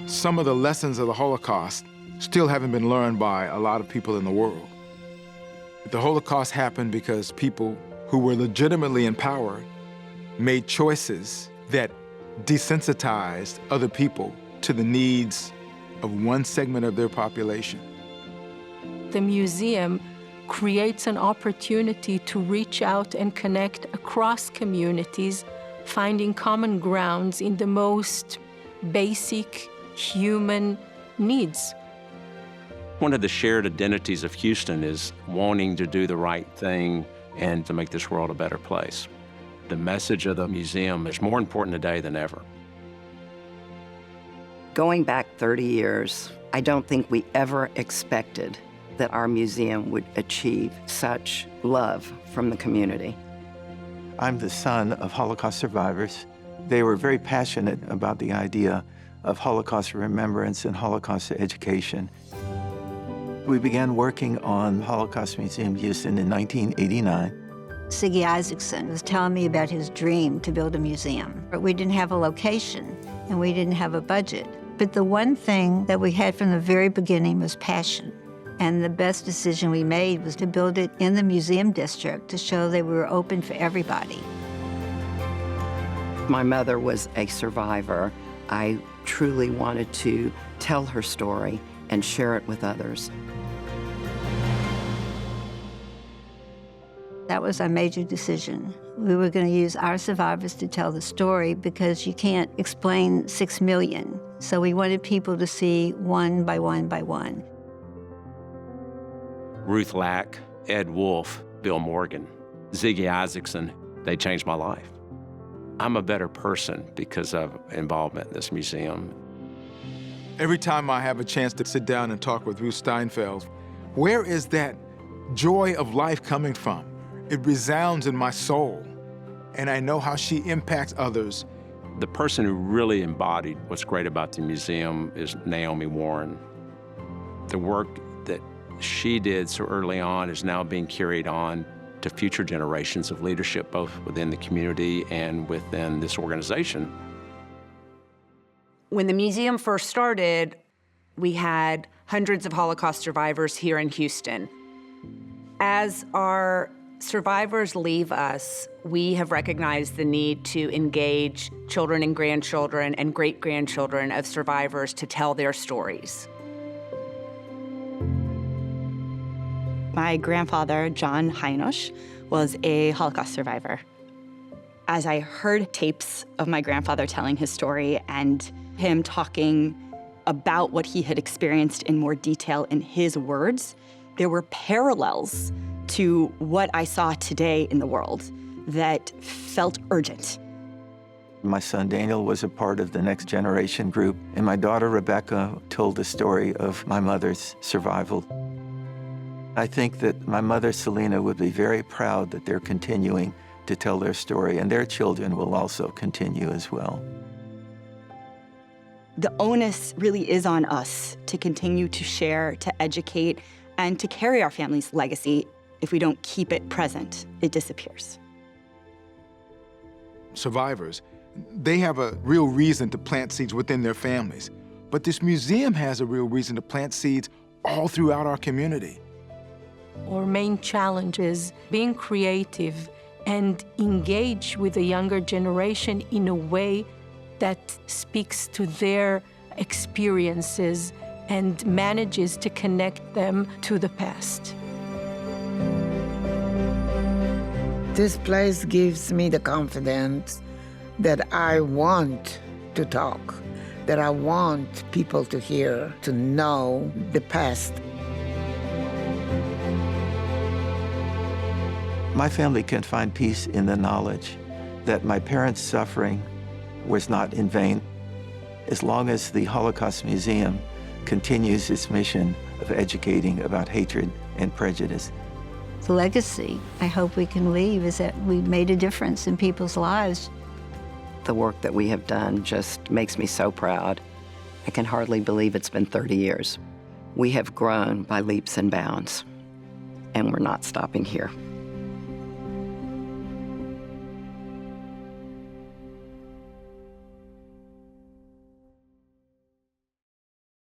some of the lessons of the Holocaust still haven't been learned by a lot of people in the world. The Holocaust happened because people who were legitimately in power made choices that desensitized other people to the needs of one segment of their population. The museum creates an opportunity to reach out and connect across communities, finding common grounds in the most basic human needs. One of the shared identities of Houston is wanting to do the right thing and to make this world a better place. The message of the museum is more important today than ever. Going back 30 years, I don't think we ever expected that our museum would achieve such love from the community. I'm the son of Holocaust survivors. They were very passionate about the idea of Holocaust remembrance and Holocaust education. We began working on Holocaust Museum Houston in 1989. Siggy Isaacson was telling me about his dream to build a museum. We didn't have a location and we didn't have a budget. But the one thing that we had from the very beginning was passion. And the best decision we made was to build it in the museum district to show that we were open for everybody. My mother was a survivor. I truly wanted to tell her story and share it with others. That was our major decision. We were going to use our survivors to tell the story because you can't explain 6 million. So we wanted people to see one by one by one. Ruth Lack, Ed Wolf, Bill Morgan, Ziggy Isaacson, they changed my life. I'm a better person because of involvement in this museum. Every time I have a chance to sit down and talk with Ruth Steinfeld, where is that joy of life coming from? It resounds in my soul, and I know how she impacts others. The person who really embodied what's great about the museum is Naomi Warren. The work that she did so early on is now being carried on to future generations of leadership, both within the community and within this organization. When the museum first started, we had hundreds of Holocaust survivors here in Houston. As our survivors leave us, we have recognized the need to engage children and grandchildren and great-grandchildren of survivors to tell their stories. My grandfather, John Hainosh, was a Holocaust survivor. As I heard tapes of my grandfather telling his story and him talking about what he had experienced in more detail in his words, there were parallels to what I saw today in the world that felt urgent. My son Daniel was a part of the Next Generation group, and my daughter Rebecca told the story of my mother's survival. I think that my mother Selena would be very proud that they're continuing to tell their story, and their children will also continue as well. The onus really is on us to continue to share, to educate, and to carry our family's legacy. If we don't keep it present, it disappears. Survivors, they have a real reason to plant seeds within their families, but this museum has a real reason to plant seeds all throughout our community. Our main challenge is being creative and engage with the younger generation in a way that speaks to their experiences and manages to connect them to the past. This place gives me the confidence that I want to talk, that I want people to hear, to know the past. My family can find peace in the knowledge that my parents' suffering was not in vain, as long as the Holocaust Museum continues its mission of educating about hatred and prejudice. The legacy I hope we can leave is that we made a difference in people's lives. The work that we have done just makes me so proud. I can hardly believe it's been 30 years. We have grown by leaps and bounds, and we're not stopping here.